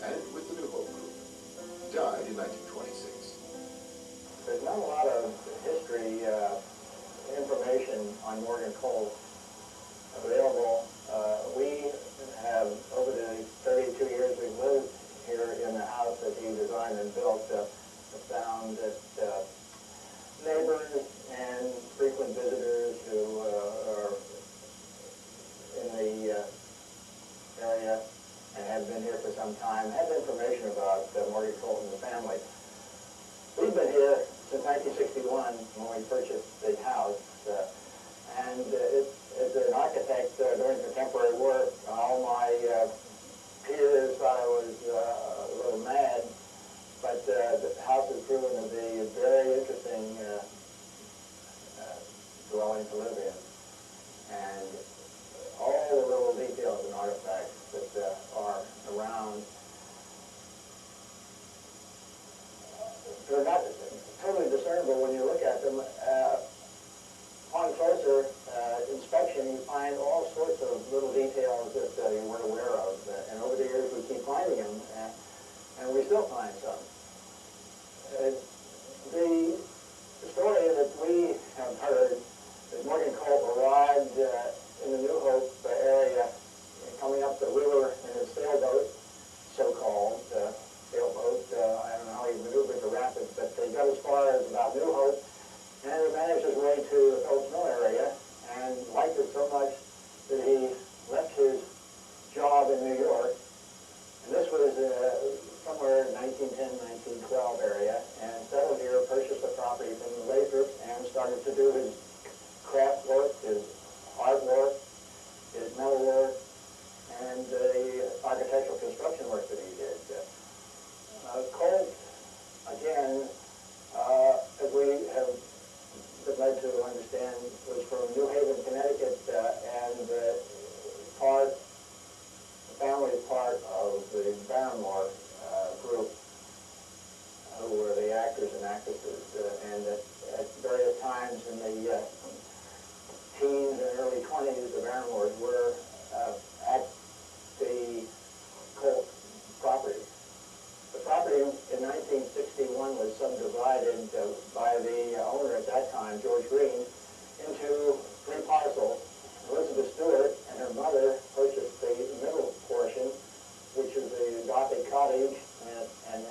and with the New Hope Group. Died in 1926. There's not a lot of history information on Morgan Colt available. We have, over the 32 years we've lived here in the house that he designed and built, found that neighbors and frequent visitors who are in the area and have been here for some time have information about Morgan Colt and the family. We've been here since 1961 when we purchased the house, and as an architect during contemporary work, all my peers thought I was a little mad, but the house has proven to be a very interesting dwelling to live in. And all the little details and artifacts that are around, they're not totally discernible when you look at them. Upon closer inspection, you find all sorts of little details that you weren't aware of. And over the years, we keep finding them, and we still find some. The story that we have heard that Morgan Colt arrived in the New Hope area, coming up the river in his sailboat, so-called sailboat. I don't know how he maneuvered the rapids, but he got as far as about New Hope, and he managed his way to the Phillips Mill area, and liked it so much that he left his job in New York. And this was somewhere in 1910, 1912 area, and settled here, purchased the property from the Lathrops, and started to do his craft work, his artwork, his metal work, and the architectural construction work that he did. Colt, again, as we have been led to understand, was from New Haven, Connecticut, and the family is part of the Barrymore group, who were the actors and actresses, and at various times in the teens and early 20s, the Barrymores were at the Colt property. The property in 1961 was subdivided by the owner at that time, George Green, into 3 parcels. Elizabeth Stewart and her mother purchased the middle portion, which is the Gothic Cottage, and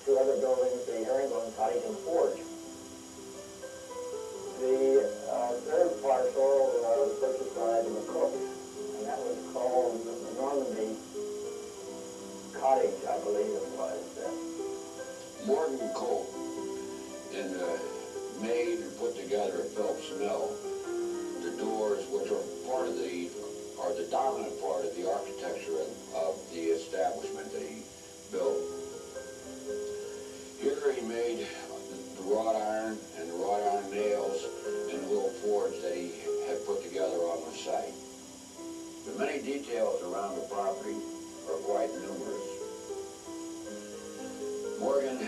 2 other buildings, the Herringbone Cottage and Forge. The 3rd parcel was purchased by the McCooks, and that was called the Normandy Cottage, I believe it was. Morgan Colt made and put together at Phillips Mill the doors, which are the dominant part of the architecture of the establishment that he built. Here he made the wrought iron and the wrought iron nails and the little forge that he had put together on the site. The many details around the property are quite numerous. Morgan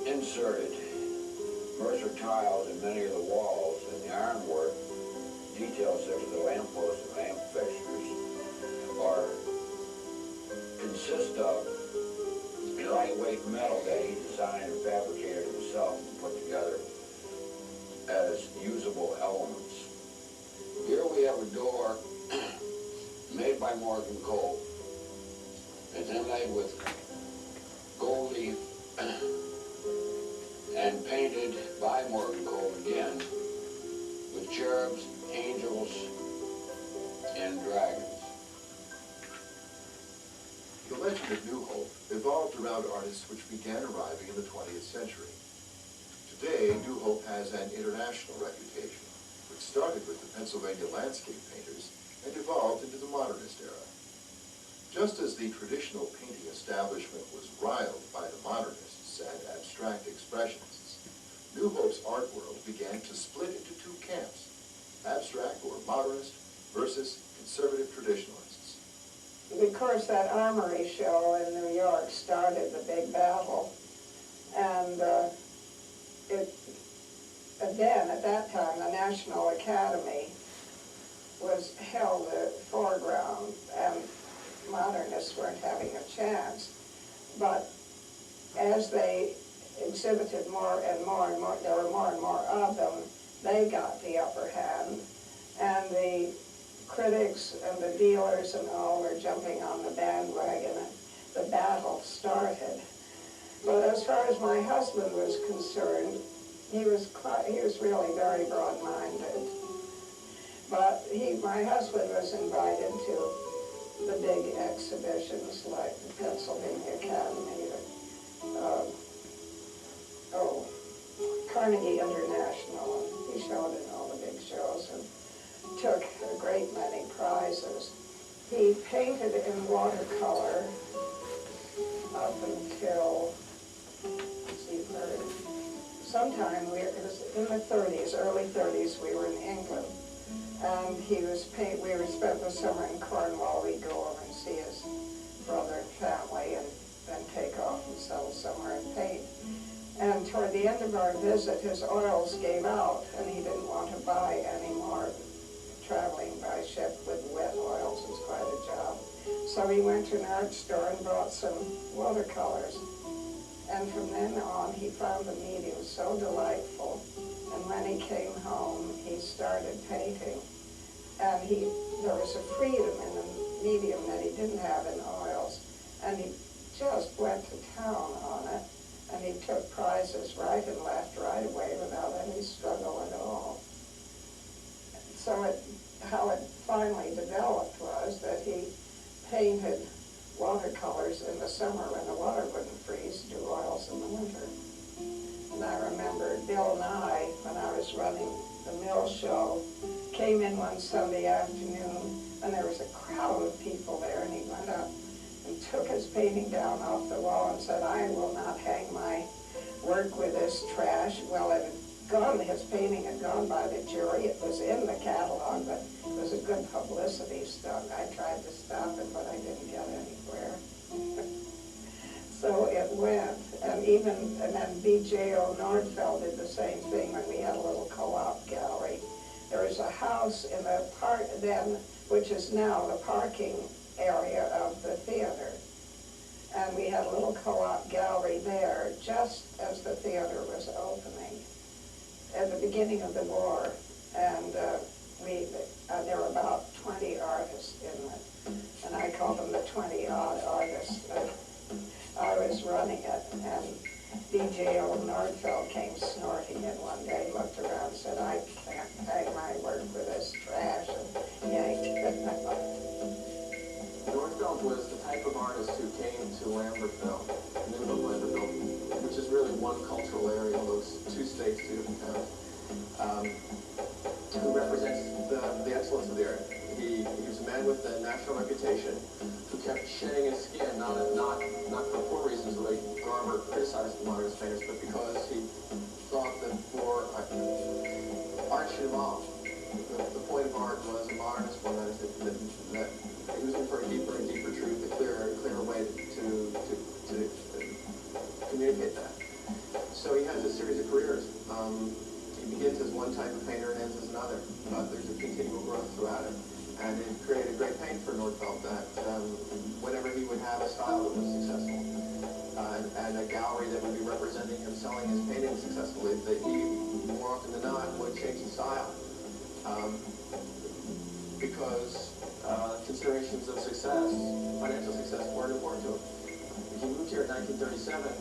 inserted Mercer tiles in many of the walls, and the ironwork details such as the lampposts and lamp fixtures consist of a lightweight metal that he designed and fabricated himself and put together as usable elements. Here we have a door made by Morgan Colt. It's inlaid with gold leaf and painted by Morgan Colt again with cherubs, angels, and dragons. The legend of New Hope evolved around artists which began arriving in the 20th century. Today, New Hope has an international reputation, which started with the Pennsylvania landscape painters and evolved into the modernist era. Just as the traditional painting establishment was riled by the modernists and abstract expressionists, New Hope's art world began to split into 2 camps, abstract or modernist versus conservative traditionalists. Of course, that Armory show in New York started the big battle, and then at that time the National Academy was held at foreground, and modernists weren't having a chance. But as they exhibited more and more and more, there were more and more of them, they got the upper hand. And the critics and the dealers and all were jumping on the bandwagon, and the battle started. But as far as my husband was concerned, he was really very broad-minded. But my husband was invited to the big exhibitions like the Pennsylvania Academy, Carnegie International, and he showed in all the big shows and took a great many prizes. He painted in watercolor up until, sometime, it was in the 30s, early 30s, we were in England. And we spent the summer in Cornwall. We'd go over and see his brother and family and then take off and settle somewhere and paint. And toward the end of our visit, his oils gave out, and he didn't want to buy any more. Traveling by ship with wet oils was quite a job. So he went to an art store and bought some watercolors. And from then on, he found the medium so delightful. And when he came home, he started painting. And there was a freedom in the medium that he didn't have in oils. And he just went to town on it. And he took prizes right and left right away without any struggle at all. So how it finally developed was that he painted watercolors in the summer when the water wouldn't freeze, do oils in the winter. And I remember Bill Nye, when I was running the mill show, came in one Sunday afternoon, and there was a crowd of people there, and he went up and took his painting down off the wall and said, "I will not hang my work with this trash." Well, it had gone, his painting had gone by the jury. It was in the catalog, but it was a good publicity stunt. I tried to stop it, but I didn't get anywhere. So it went, and then B.J.O. Nordfeld did the same thing when we had a little co-op gallery. There was a house in the park then, which is now the parking area of the theater. And we had a little co-op gallery there just as the theater was opening at the beginning of the war. And there were about 20 artists in it. And I called them the 20-odd artists. I was running it, and B.J.O. Nordfeld came snorting in one day, looked around and said, "I can't hang my work with this trash," and yanked it out. Nordfeld was the type of artist who came to Lambertville, New Hope Lambertville, which is really one cultural area, those two states, two different towns, who represents the excellence of the area. He was a man with a national reputation who kept shedding his skin, not for poor reasons, the way Garber criticized the modernist painters, but because he thought that for art should evolve. The point of art was a modernist one, that he was looking for a deeper and deeper truth, a clearer and clearer way to communicate that. So he has a series of careers. He begins as one type of painter and ends as another, but there's a continual growth throughout it. And it created a great paint for Nordfeld that whenever he would have a style that was successful, and a gallery that would be representing him selling his paintings successfully, that he, more often than not, would change his style. Because considerations of success, financial success, weren't important to him. He moved here in 1937,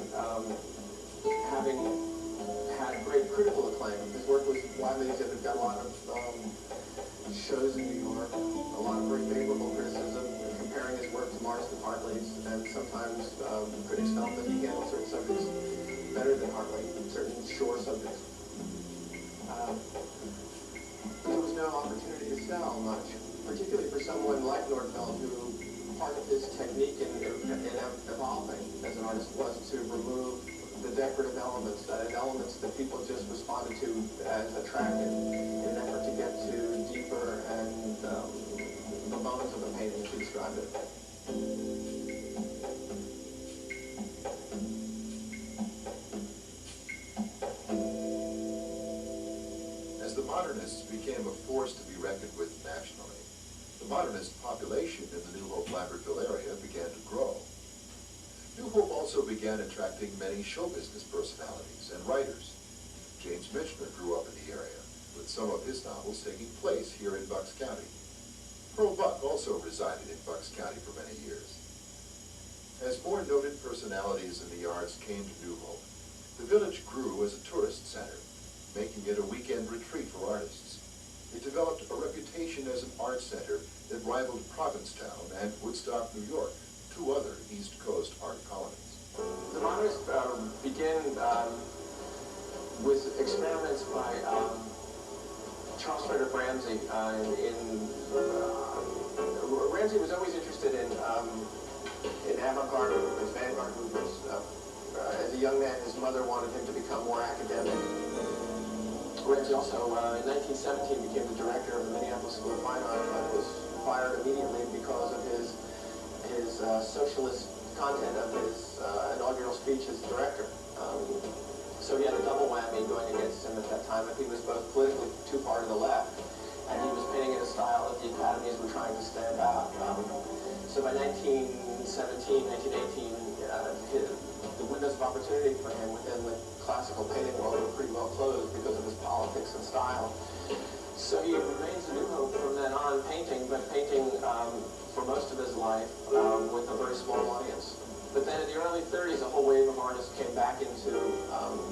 having had great critical acclaim. His work was widely exhibited, got a lot of shows in New York, a lot of very favorable criticism, comparing his work to Marston Hartley's, and sometimes critics felt that he handled certain subjects better than Hartley, certain shore subjects. There was no opportunity to sell much, particularly for someone like Nordfeld, who part of his technique in evolving as an artist was to remove the decorative elements, elements that people just responded to as attractive in an effort to get to deeper and the bones of the painting, as he described it. As the modernists became a force to be reckoned with nationally, the modernist population in the New Hope Lambertville area also began attracting many show business personalities and writers. James Michener grew up in the area, with some of his novels taking place here in Bucks County. Pearl Buck also resided in Bucks County for many years. As more noted personalities in the arts came to New Hope, the village grew as a tourist center, making it a weekend retreat for artists. It developed a reputation as an art center that rivaled Provincetown and Woodstock, New York, two other East Coast art colonies. The Modernists began with experiments by Charles Frederick Ramsey. Ramsey was always interested in avant-garde movements, vanguard movements. As a young man, his mother wanted him to become more academic. Ramsey also, in 1917, became the director of the Minneapolis School of Fine Art, but was fired immediately because of his socialist content of his inaugural speech as director. So he had a double whammy going against him at that time. He was both politically too far to the left, and he was painting in a style that the academies were trying to stamp out. So by 1917, 1918, the windows of opportunity for him within the classical painting world were pretty well closed because of his politics and style. So he remains a New Hope from then on, painting, but painting for most of his life with a very small audience. But then in the early 30s, a whole wave of artists came back into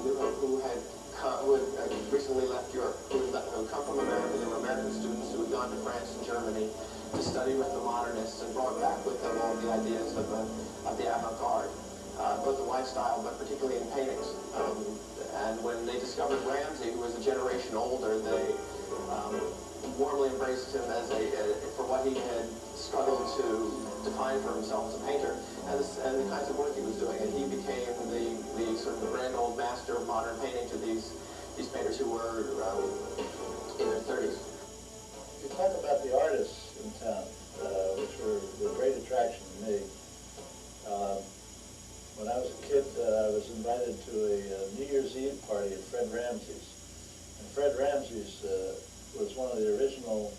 New Hope who had recently left Europe, who had come from America. They were American students who had gone to France and Germany to study with the Modernists and brought back with them all the ideas of the avant-garde, both in lifestyle, but particularly in paintings. And when they discovered Ramsey, who was a generation older, they warmly embraced him as for what he had struggled to define for himself as a painter, and the kinds of work he was doing. And he became the sort of grand old master of modern painting to these painters who were in their 30s. You talk about the artists in town, which were a great attraction to me. When I was a kid, I was invited to a New Year's Eve party at Fred Ramsey's. And Fred Ramsey's was one of the original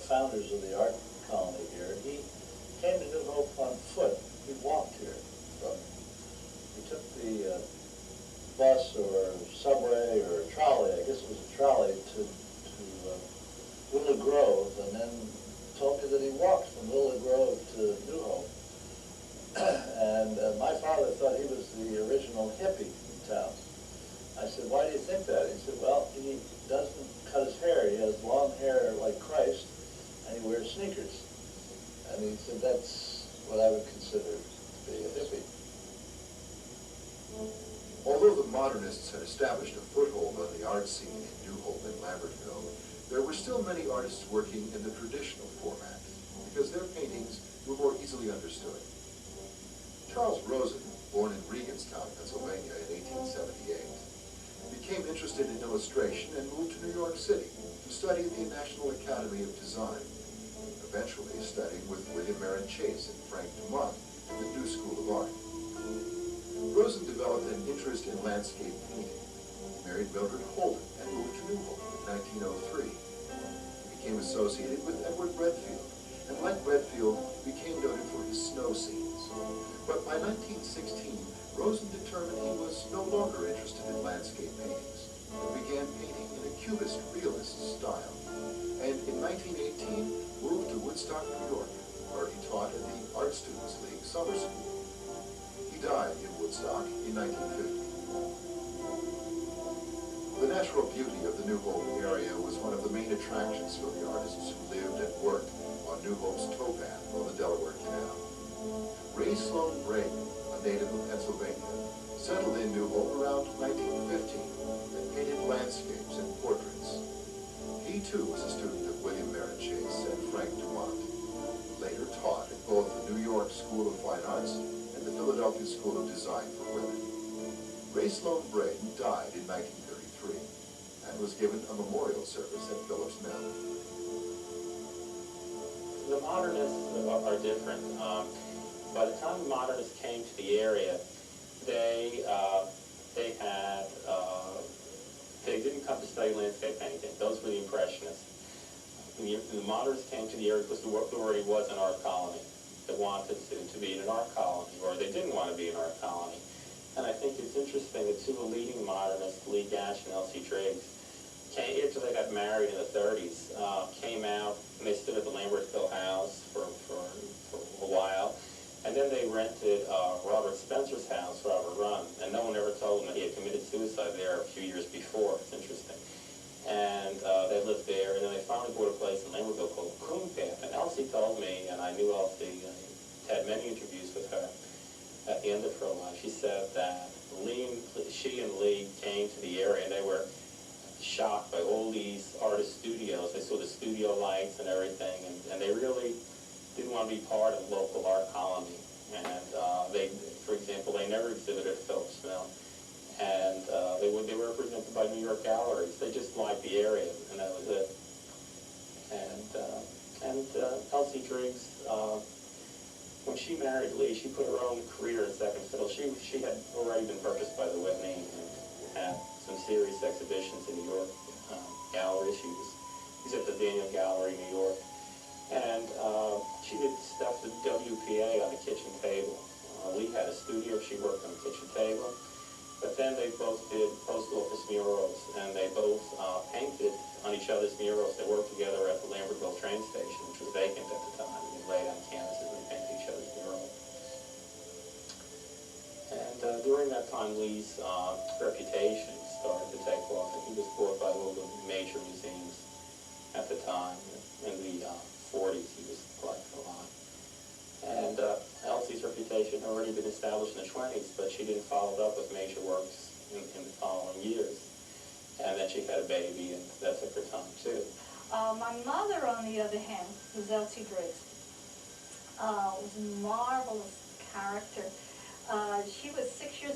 founders of the art colony here. And he came to New Hope on foot. He walked here. He took the bus or subway or trolley, I guess it was a trolley, to Willow Grove, and then told me that he walked from Willow Grove to New Hope. And my father thought he was the original hippie in town. I said, why do you think that? He said, well, he doesn't cut his hair. He has long hair like Christ, and he wears sneakers. And he said, that's what I would consider to be a hippie. Although the Modernists had established a foothold on the art scene in New Hope and Lambertville, there were still many artists working in the traditional format, because their paintings were more easily understood. Charles Rosen, born in Regenstown, Pennsylvania in 1878, became interested in illustration and moved to New York City to study at the National Academy of Design, eventually studying with William Merritt Chase and Frank Dumont at the New School of Art. Rosen developed an interest in landscape painting. He married Mildred Holden and moved to New Hope in 1903. He became associated with Edward Redfield, and like Redfield, became noted for his snow scenes. But by 1916, Rosen determined he was no longer interested in landscape paintings and began painting in a Cubist realist style. And in 1918, moved to Woodstock, New York, where he taught at the Art Students League summer school. He died in Woodstock in 1950. The natural beauty of the New Hope area was one of the main attractions for the artists who lived and worked on New Hope's towpath on the Delaware Canal. Ray Sloan Braden, a native of Pennsylvania, settled in New Hope around 1915 and painted landscapes and portraits. He too was a student of William Merritt Chase and Frank Dumont. Later taught at both the New York School of Fine Arts and the Philadelphia School of Design for Women. Ray Sloan Braden died in 1933 and was given a memorial service at Phillips Mill. The Modernists are different. By the time the Modernists came to the area, they didn't come to study landscape painting. Those were the Impressionists. The Modernists came to the area because there already was an art colony. that wanted to be in an art colony, or they didn't want to be in an art colony. And I think it's interesting that two of the leading modernists, Lee Gash and Elsie Driggs, after they got married in the 30s, came out and they stood at the Lambertville house for a while. And then they rented Robert Spencer's house, Robert Run, and no one ever told them that he had committed suicide there a few years before. It's interesting. And they lived there, and then they finally bought a place in Lambertville called Coon Path. And Elsie told me, and I knew Elsie, I had many interviews with her at the end of her life. She said that she and Lee came to the area, and they were shocked by all these artist studios. They saw the studio lights and everything, and they really didn't want to be part of the local art colony. And they, for example, they never exhibited at Phillips Mill. And they were represented by New York galleries. They just liked the area, and that was it. And Elsie Driggs, when she married Lee, she put her own career in second fiddle. She had already been purchased by the Whitney and had some serious exhibitions in New York, galleries. She was at the Daniel Gallery, New York. And she did stuff with WPA on the kitchen table. Lee had a studio. She worked on the kitchen table. But then they both did post office murals, and they both painted on each other's murals. They worked together at the Lambertville train station, which was vacant at the time. They laid on canvases and painted each other's murals. And during that time, Lee's reputation started to take off, and he was bought by all the major museums at the time. In the 40s, he was collecting a lot. And Elsie's reputation had already been established in the 20s, but she didn't follow it up with major works in the following years. And then she had a baby, and that took her time, too. My mother, on the other hand, was Elsie Driggs. Was a marvelous character. She was 6 years